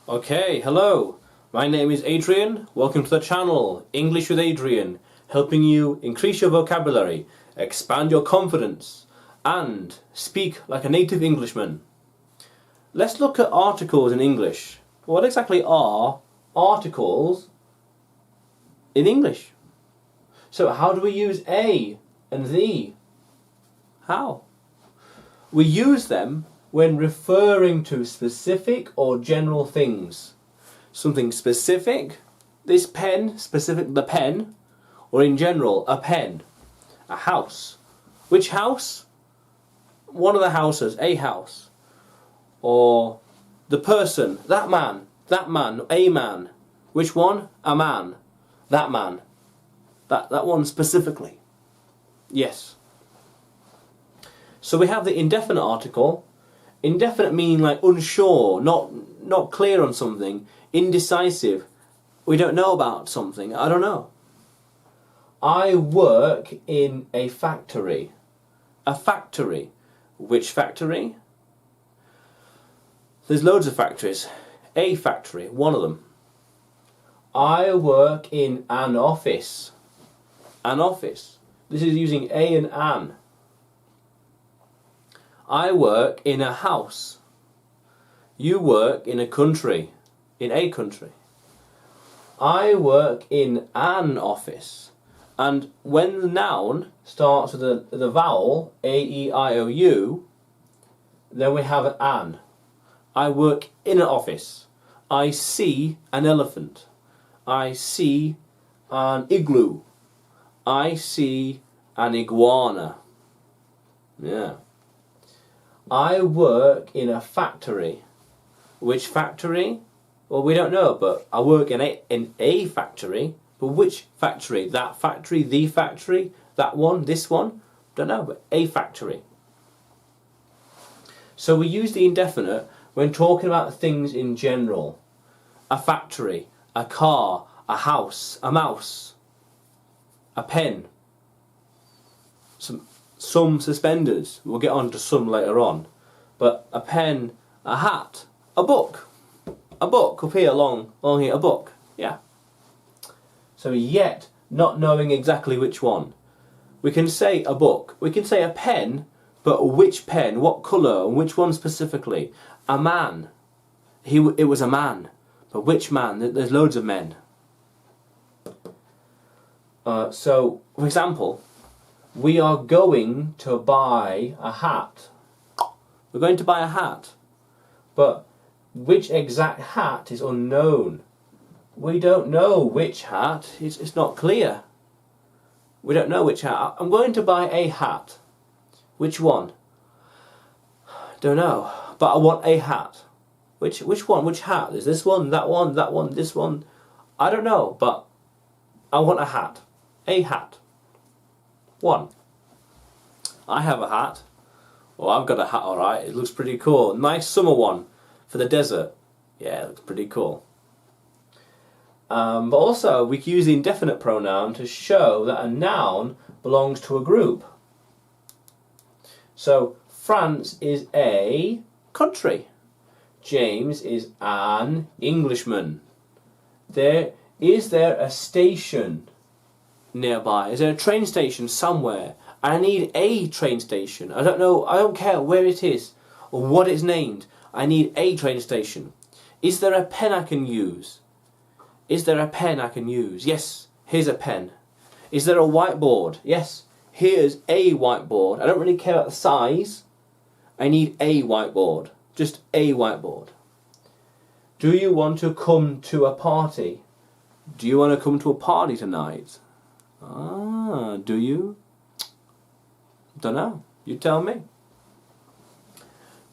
Okay, hello. My name is Adrian. Welcome to the channel, English with Adrian, helping you increase your vocabulary, expand your confidence, and speak like a native Englishman. Let's look at articles in English. What exactly are articles in English? So how do we use a and the? How? We use them when referring to specific or general things. Something specific, this pen, specific the pen, or in general, a pen. A house. Which house? One of the houses, a house. Or the person, that man, a man. Which one? A man. That man. That one specifically. Yes. So we have the indefinite article. Indefinite meaning like unsure, not clear on something, indecisive. We don't know about something. I don't know. I work in a factory. A factory. Which factory? There's loads of factories. A factory, one of them. I work in an office. An office. This is using a and an. I work in a house. You work in a country. In a country. I work in an office. And when the noun starts with the vowel A-E-I-O-U, then we have an. I work in an office. I see an elephant. I see an igloo. I see an iguana. Yeah. I work in a factory. Which factory? Well, we don't know, but I work in a factory. But which factory? That factory, the factory, that one, this one? Don't know, but a factory. So we use the indefinite when talking about things in general. A factory, a car, a house, a mouse, a pen, some suspenders. We'll get on to some later on. But a pen, a hat, a book. A book up here, along here, a book. Yeah. So yet, not knowing exactly which one. We can say a book. We can say a pen, but which pen, what colour, and which one specifically. A man. It was a man. But which man? There's loads of men. So, for example, we are going to buy a hat. We're going to buy a hat. But which exact hat is unknown. We don't know which hat. It's not clear. We don't know which hat. I'm going to buy a hat. Which one? Don't know. But I want a hat. Which one? Which hat? Is this one, that one, this one? I don't know, but I want a hat. A hat. One. I have a hat. Well, I've got a hat, alright. It looks pretty cool. Nice summer one for the desert. Yeah, it looks pretty cool. But also, we can use the indefinite pronoun to show that a noun belongs to a group. So, France is a country. James is an Englishman. Is there a station nearby? Is there a train station somewhere? I need a train station. I don't know, I don't care where it is or what it's named. I need a train station. Is there a pen I can use? Is there a pen I can use? Yes, here's a pen. Is there a whiteboard? Yes, here's a whiteboard. I don't really care about the size. I need a whiteboard. Just a whiteboard. Do you want to come to a party? Do you want to come to a party tonight? Ah, do you? Don't know. You tell me.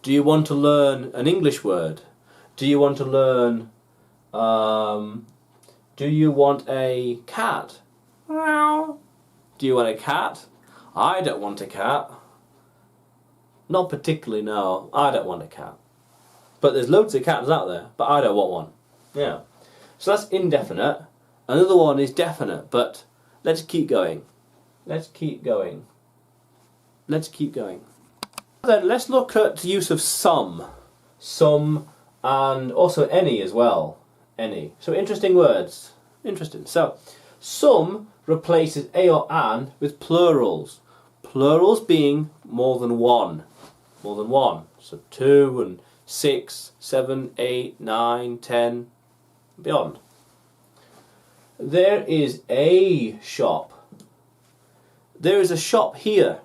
Do you want to learn an English word? Do you want to learn... do you want a cat? Meow. Do you want a cat? I don't want a cat. Not particularly, no. I don't want a cat. But there's loads of cats out there, but I don't want one. Yeah. So that's indefinite. Another one is definite, but let's keep going. Let's keep going. Let's keep going. Then let's look at the use of some. Some and also any as well. Any. So interesting words. Interesting. So some replaces a or an with plurals. Plurals being more than one. More than one. So 2 and 6, 7, 8, 9, 10, beyond. There is a shop. There is a shop here.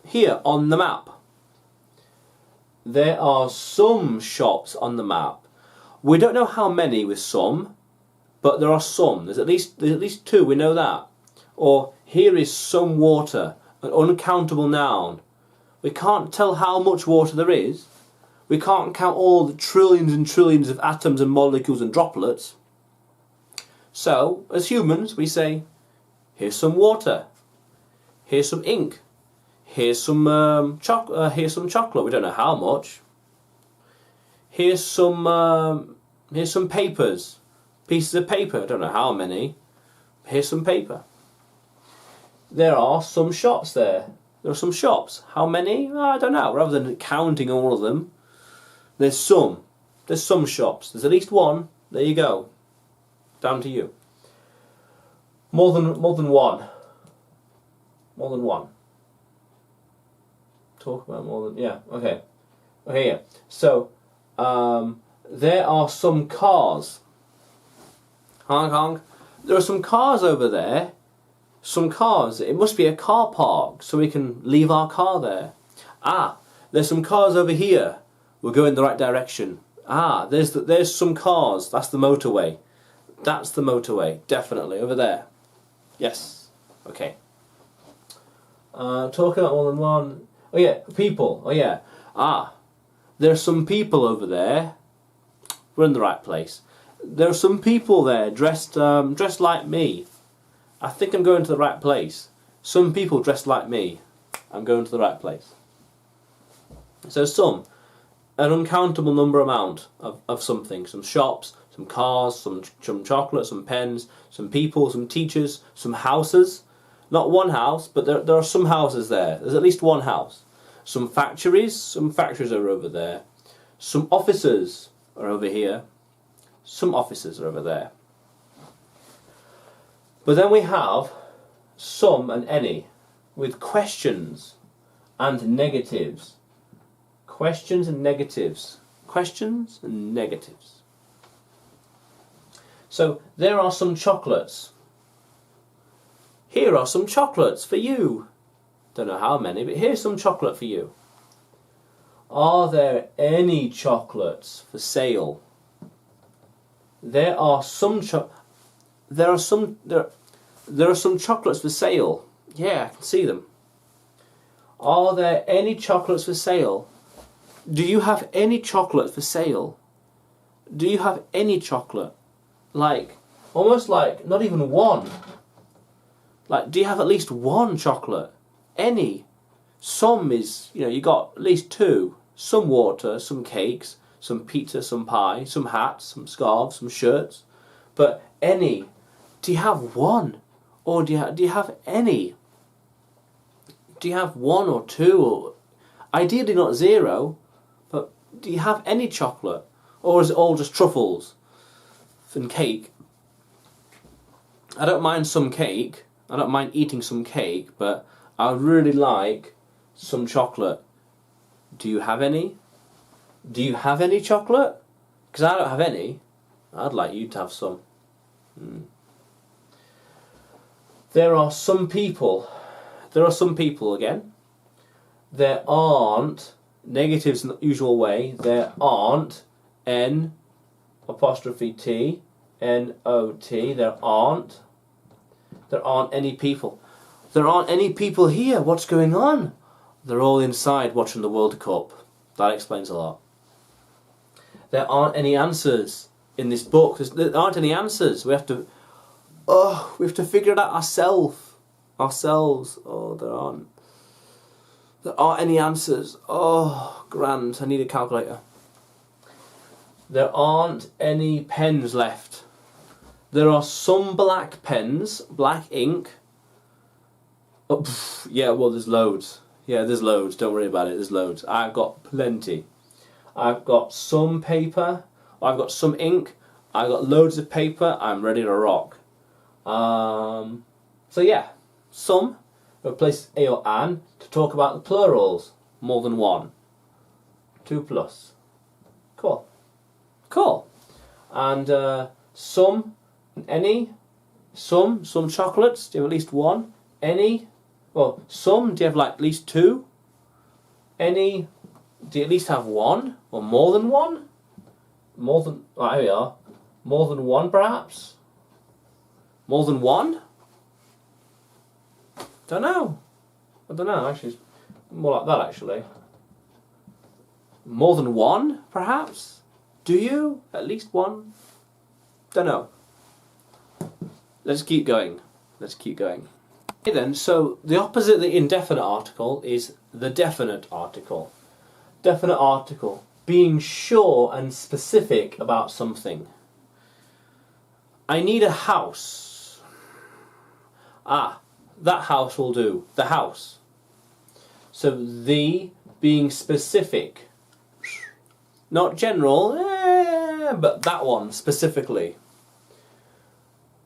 Here on the map. There are some shops on the map. We don't know how many with some, but there are some. There's at least 2, we know that. Or here is some water, an uncountable noun. We can't tell how much water there is. We can't count all the trillions and trillions of atoms and molecules and droplets. So, as humans, we say, here's some water. Here's some ink. Here's some chocolate. We don't know how much. Here's some papers, pieces of paper. I don't know how many. Here's some paper. There are some shops there. There are some shops. How many? I don't know. Rather than counting all of them, there's some. There's some shops. There's at least one. There you go. Down to you. More than one. More than one. Talk about more than, yeah, okay. Okay, yeah. So, there are some cars. Hong Kong. There are some cars over there. Some cars. It must be a car park, so we can leave our car there. Ah, there's some cars over here. We're going the right direction. Ah, there's some cars. That's the motorway. That's the motorway, definitely, over there. Yes. Okay. Talking about more than one. Oh yeah, people. Oh yeah. Ah, there's some people over there. We're in the right place. There are some people there dressed like me. I think I'm going to the right place. Some people dressed like me. I'm going to the right place. So some, an uncountable number amount of something. Some shops, some cars, some chocolate, some pens, some people, some teachers, some houses. Not one house, but there are some houses there. There's at least one house. Some factories are over there. Some officers are over here. Some officers are over there. But then we have some and any with questions and negatives. Questions and negatives. Questions and negatives. So there are some chocolates. Here are some chocolates for you. Don't know how many, but here's some chocolate for you. Are there any chocolates for sale? There are some chocolates for sale. Yeah, I can see them. Are there any chocolates for sale? Do you have any chocolate for sale? Do you have any chocolate? Like, almost like not even one. Like, do you have at least one chocolate? Any. Some is, you got at least 2. Some water, some cakes, some pizza, some pie, some hats, some scarves, some shirts. But any. Do you have one? Or do you have any? Do you have 1 or 2? Or ideally not 0. But do you have any chocolate? Or is it all just truffles and cake? I don't mind some cake. I don't mind eating some cake, but I would really like some chocolate. Do you have any? Do you have any chocolate? Because I don't have any. I'd like you to have some. There are some people. There are some people again. There aren't negatives in the usual way. There aren't N apostrophe T N-O-T. There aren't any people. There aren't any people here. What's going on? They're all inside watching the World Cup. That explains a lot. There aren't any answers in this book. There aren't any answers. We have to figure it out ourselves. Oh, there aren't any answers. Oh, grand. I need a calculator. There aren't any pens left. There are some black pens, black ink. Oh, yeah, well, there's loads. Yeah, there's loads. Don't worry about it. There's loads. I've got plenty. I've got some paper, I've got some ink, I've got loads of paper, I'm ready to rock. So yeah, some replace a or an to talk about the plurals, more than one. 2 plus. Cool. Cool. And some, any, some chocolates, do you have at least one? Any, well, some, do you have like at least 2? Any, do you at least have 1? Or more than 1? More than, oh, here we are. More than 1 perhaps? More than 1? Don't know. I don't know, actually. It's more like that, actually. More than 1, perhaps? Do you? At least 1? Don't know. Let's keep going. Let's keep going. Okay then, so the opposite of the indefinite article is the definite article. Definite article. Being sure and specific about something. I need a house. Ah, that house will do. The house. So the being specific. Not general, but that one specifically.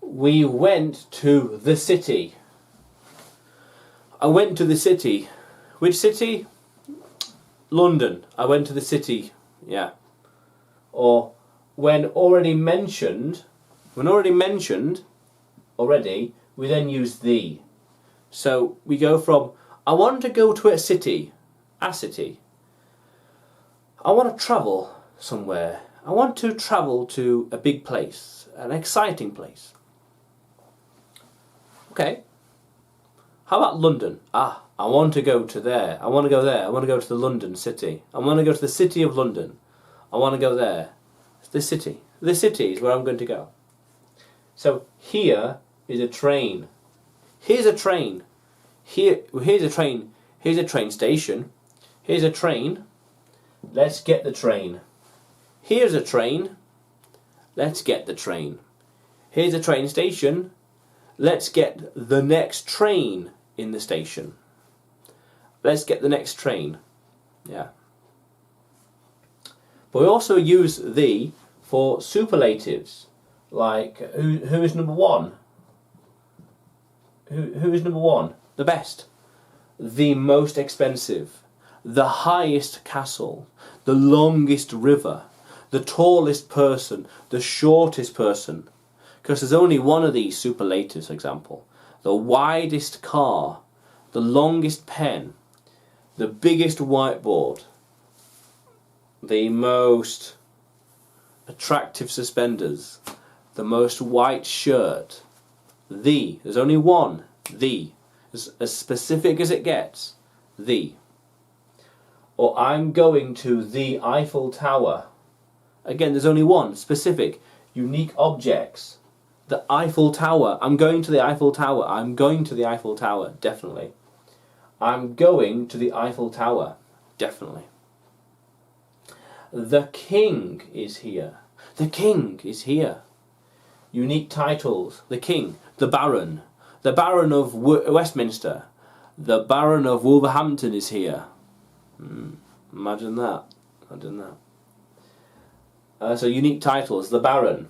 We went to the city. I went to the city. Which city? London. I went to the city. Yeah. Or when already mentioned, we then use the. So we go from I want to go to a city. I want to travel somewhere. I want to travel to a big place, an exciting place. Okay. How about London? Ah, I want to go to there. I want to go there. I want to go to the London city. I want to go to the city of London. I want to go there. It's the city. The city is where I'm going to go. So here is a train. Here's a train. Here's a train. Here's a train station. Here's a train. Let's get the train. Here's a train. Let's get the train. Here's a train station. Let's get the next train in the station. Let's get the next train. Yeah. But we also use the for superlatives. Like, who is number 1? Who is number 1? The best. The most expensive. The highest castle. The longest river. The tallest person. The shortest person. Because there's only one of these superlatives, for example. The widest car. The longest pen. The biggest whiteboard. The most attractive suspenders. The most white shirt. There's only one. As specific as it gets. The. Or I'm going to the Eiffel Tower. Again, there's only one. Specific. Unique objects. The Eiffel Tower. I'm going to the Eiffel Tower. I'm going to the Eiffel Tower. Definitely. I'm going to the Eiffel Tower. Definitely. The king is here. The king is here. Unique titles. The king. The baron. The Baron of Westminster. The Baron of Wolverhampton is here. Imagine that. Imagine that. So unique titles. The Baron.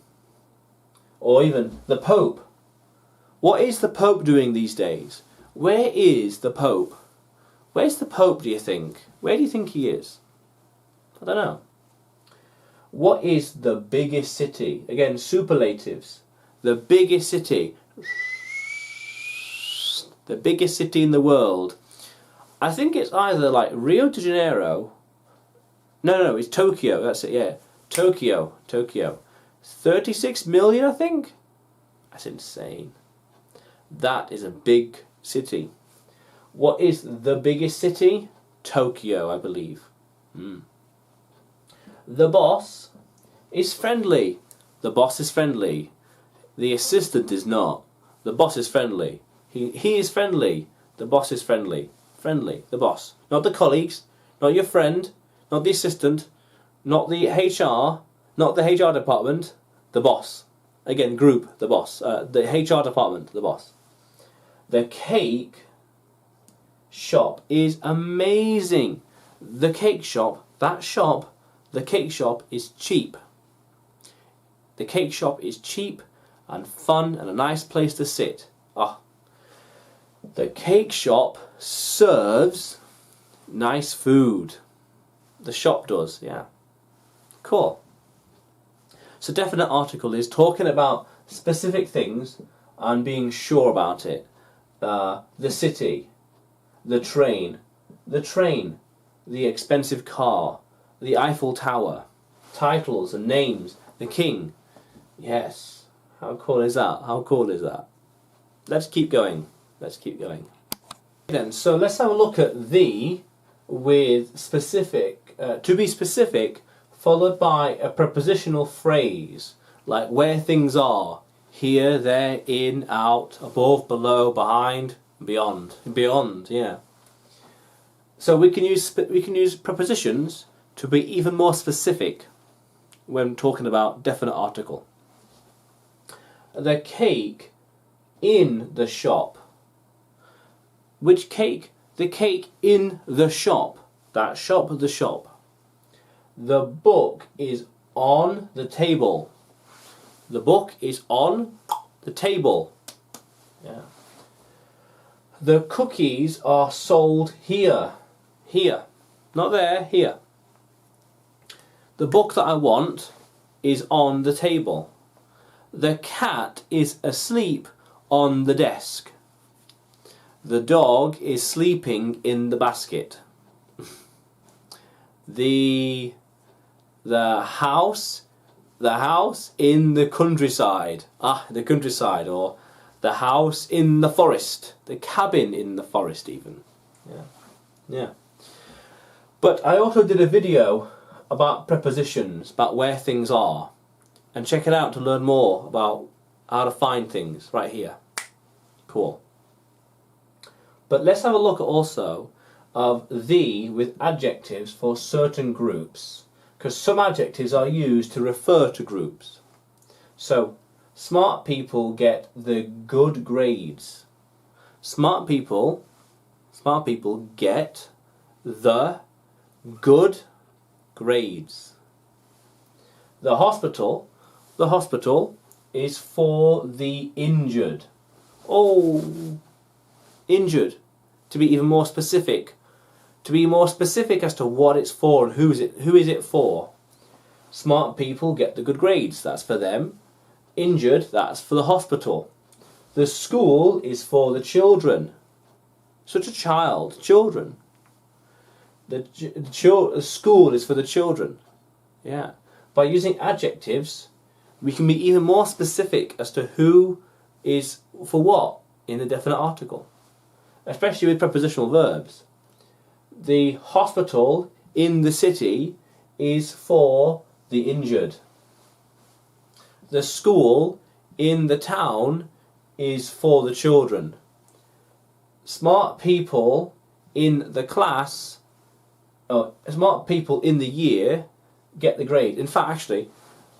Or even the Pope. What is the Pope doing these days? Where is the Pope? Where's the Pope, do you think? Where do you think he is? I don't know. What is the biggest city? Again, superlatives. The biggest city. The biggest city in the world. I think it's either like Rio de Janeiro. No, it's Tokyo. That's it, yeah. Tokyo. 36 million, I think? That's insane. That is a big city. What is the biggest city? Tokyo, I believe. The boss is friendly. The boss is friendly. The assistant is not. The boss is friendly. He is friendly. The boss is friendly. Friendly, the boss. Not the colleagues, not your friend, not the assistant, not the HR, not the HR department, the boss. Again, group, the boss. The HR department, the boss. The cake shop is amazing. The cake shop, that shop, The cake shop is cheap. The cake shop is cheap and fun and a nice place to sit. Ah. The cake shop serves nice food. The shop does, yeah. Cool. So definite article is talking about specific things and being sure about it. The city, the train, the expensive car, the Eiffel Tower, titles and names, the king. Yes. How cool is that? How cool is that? Let's keep going. Let's keep going. Then, so let's have a look at the with specific, to be specific, followed by a prepositional phrase, like where things are, here, there, in, out, above, below, behind, beyond. Beyond, yeah. So we can use prepositions to be even more specific when talking about definite article. The cake in the shop. Which cake? The cake in the shop. That shop, the shop. The book is on the table. The book is on the table. Yeah. The cookies are sold here. Here. Not there, here. The book that I want is on the table. The cat is asleep on the desk. The dog is sleeping in the basket. The house in the countryside. The countryside, or the house in the forest. The cabin in the forest, even. Yeah. Yeah. But I also did a video about prepositions, about where things are. And check it out to learn more about how to find things right here. Cool. But let's have a look also of the with adjectives for certain groups, because some adjectives are used to refer to groups. So, smart people get the good grades. Smart people get the good grades. The hospital is for the injured. Oh, injured. To be even more specific. To be more specific as to what it's for and who is it for. Smart people get the good grades. That's for them. Injured, that's for the hospital. The school is for the children. Such a child. Children. The school is for the children. Yeah. By using adjectives, we can be even more specific as to who is for what in the definite article. Especially with prepositional verbs. The hospital in the city is for the injured. The school in the town is for the children. Smart people in the class, smart people in the year get the grade. In fact, actually,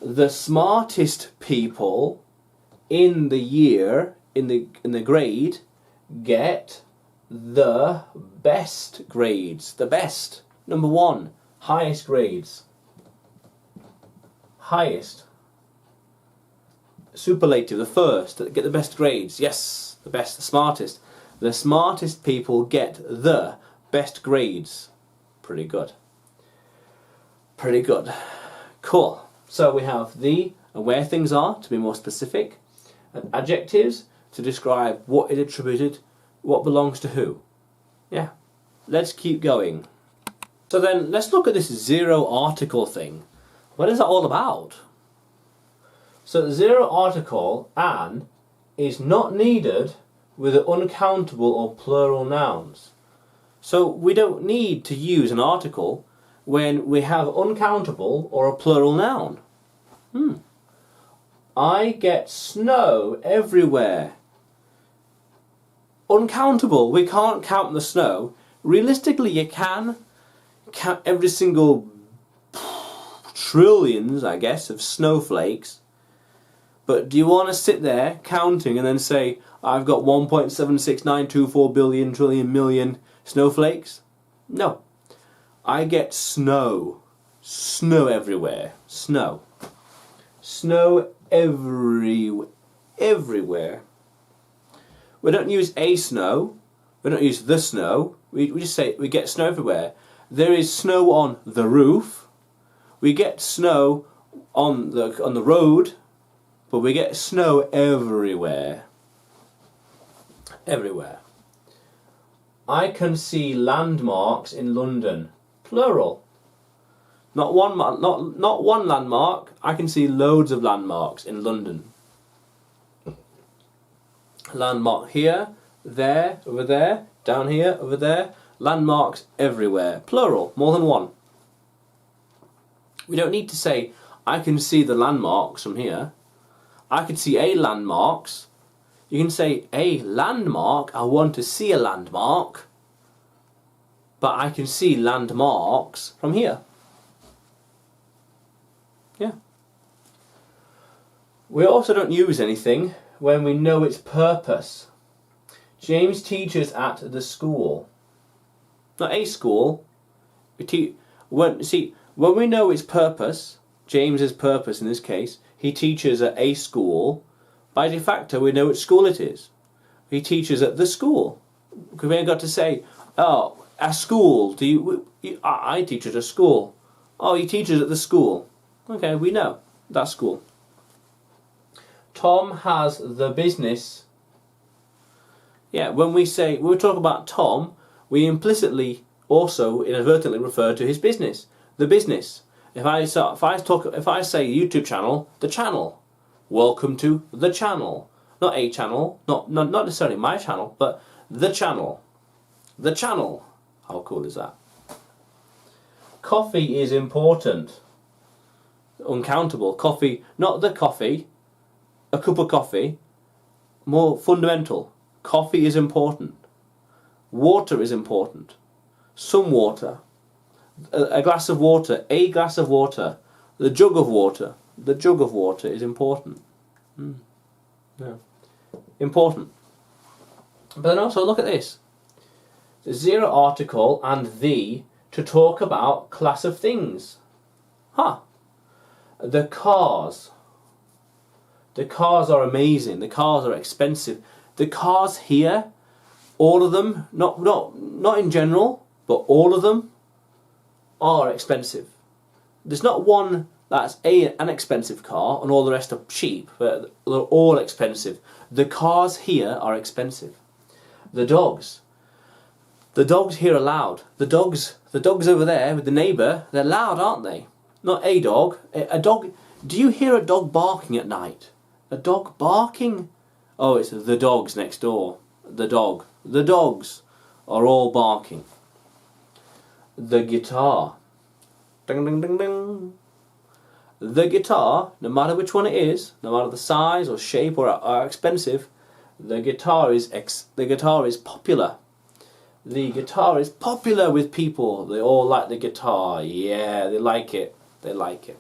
the smartest people in the year, in the grade, get the best grades. The best. Number one. Highest grades. Highest. Superlative, the first. Get the best grades. Yes, the best, the smartest. The smartest people get the best grades. Pretty good. Pretty good. Cool. So we have the and where things are, to be more specific, and adjectives to describe what is attributed, what belongs to who. Yeah. Let's keep going. So then, let's look at this zero article thing. What is that all about? So the zero article, an, is not needed with the uncountable or plural nouns. So we don't need to use an article when we have uncountable or a plural noun. I get snow everywhere. Uncountable. We can't count the snow. Realistically, you can count every single trillions, I guess, of snowflakes. But do you want to sit there counting and then say, I've got 1.76924 billion trillion million snowflakes? No. I get snow. Snow everywhere. Snow. Snow everywhere. We don't use a snow. We don't use the snow. We just say we get snow everywhere. There is snow on the roof. We get snow on the road, but we get snow everywhere. Everywhere. I can see landmarks in London. Plural. Not one landmark. I can see loads of landmarks in London. Landmark here, there, over there, down here, over there. Landmarks everywhere. Plural, more than one. We don't need to say, I can see the landmarks from here. I can see a landmarks. You can say, a landmark, I want to see a landmark. But I can see landmarks from here. Yeah. We also don't use anything when we know its purpose. James teaches at the school. Not a school. When we know its purpose, James's purpose in this case, he teaches at a school. By de facto, we know which school it is. He teaches at the school. Because we ain't got to say, oh, a school. I teach at a school. Oh, he teaches at the school. Okay, we know that school. Tom has the business. Yeah, when we talk about Tom, we implicitly also inadvertently refer to his business. The business. If I say YouTube channel, the channel. Welcome to the channel. Not a channel, not necessarily my channel, but the channel. The channel. How cool is that? Coffee is important. Uncountable. Coffee, not the coffee, a cup of coffee. More fundamental. Coffee is important. Water is important. Some water. A glass of water. A glass of water. The jug of water. The jug of water is important. Yeah. Important. But then also look at this. The zero article and the to talk about class of things. The cars. The cars are amazing. The cars are expensive. The cars here, all of them, not in general, but all of them are expensive. There's not one that's an expensive car and all the rest are cheap, but they're all expensive. The cars here are expensive. The dogs. The dogs here are loud. The dogs over there with the neighbour, they're loud, aren't they? Not a dog. A dog. Do you hear a dog barking at night? A dog barking? Oh, it's the dogs next door. The dog. The dogs are all barking. The guitar. Ding, ding, ding, ding. The guitar, no matter which one it is, no matter the size or shape or how expensive, the guitar is popular. The guitar is popular with people. They all like the guitar. Yeah, they like it. They like it.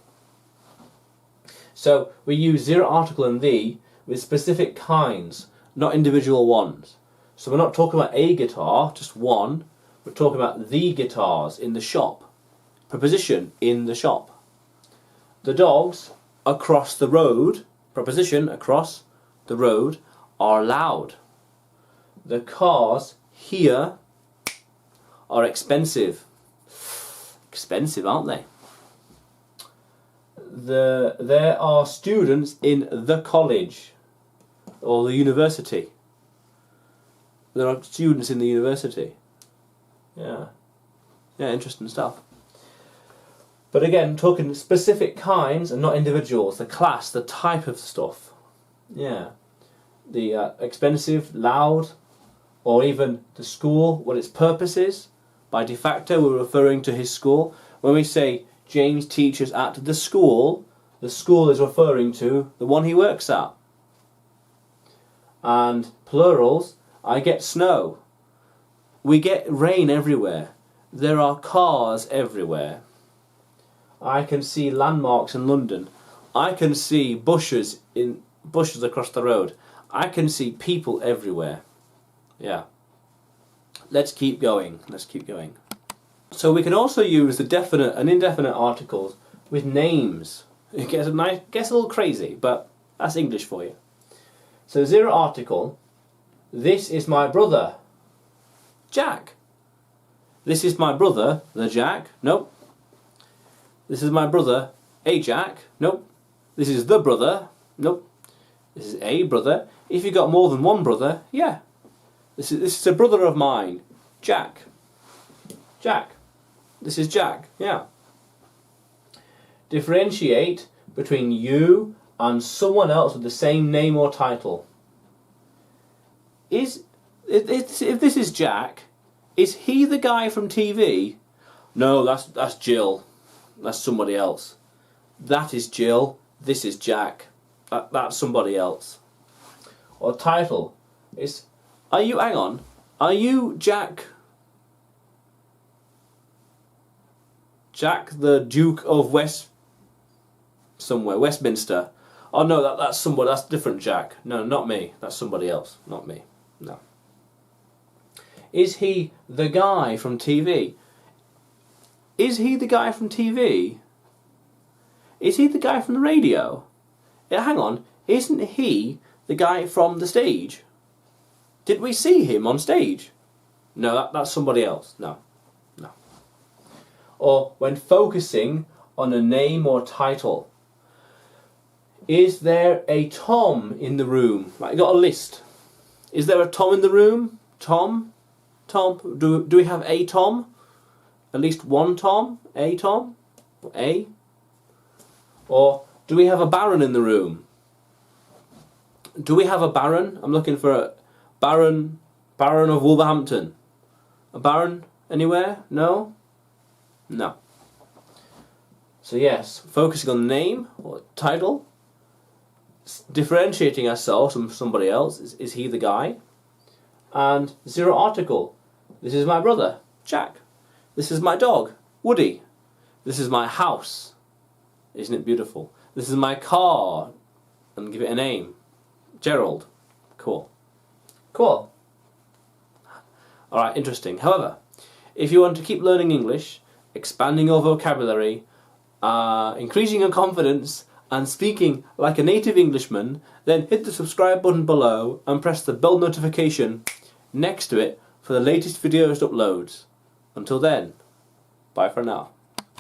So we use zero article and the with specific kinds, not individual ones. So we're not talking about a guitar, just one. We're talking about the guitars in the shop. Preposition, in the shop. The dogs across the road, preposition, across the road, are loud. The cars here are expensive. Expensive, aren't they? There are students in the college or the university. There are students in the university. Yeah, interesting stuff. But again, talking specific kinds and not individuals. The class, the type of stuff. Yeah, the expensive, loud, or even the school, what its purpose is. By de facto, we're referring to his school. When we say James teaches at the school is referring to the one he works at. And plurals, I get snow. We get rain everywhere. There are cars everywhere. I can see landmarks in London. I can see bushes across the road. I can see people everywhere. Yeah. Let's keep going. So we can also use the definite and indefinite articles with names. It gets a little crazy, but that's English for you. So zero article. This is my brother, Jack. This is my brother, the Jack. Nope. This is my brother, a Jack. Nope. This is the brother. Nope. This is a brother. If you've got more than one brother, yeah. This is a brother of mine, Jack. Jack. This is Jack. Yeah. Differentiate between you and someone else with the same name or title. If this is Jack, is he the guy from TV? No, that's Jill. That's somebody else. That is Jill. This is Jack. That's somebody else. Or title. Are you Jack? Jack the Duke of Westminster. Oh no, that's somebody. That's different Jack. No, not me. That's somebody else. Not me. No. Is he the guy from TV? Is he the guy from TV? Is he the guy from the radio? Yeah, hang on. Isn't he the guy from the stage? Did we see him on stage? No, that's somebody else. No. No. Or when focusing on a name or title. Is there a Tom in the room? Like, got a list. Is there a Tom in the room? Tom? Tom? Do we have a Tom? At least one Tom? A Tom? A? Or do we have a Baron in the room? Do we have a Baron? I'm looking for a Baron of Wolverhampton. A Baron anywhere? No? No. So yes, focusing on the name or title, differentiating ourselves from somebody else. Is he the guy? And zero article. This is my brother, Jack. This is my dog, Woody. This is my house. Isn't it beautiful? This is my car. And give it a name. Gerald. Cool. Cool. Alright, interesting. However, if you want to keep learning English, expanding your vocabulary, increasing your confidence, and speaking like a native Englishman, then hit the subscribe button below and press the bell notification next to it for the latest videos and uploads. Until then, bye for now.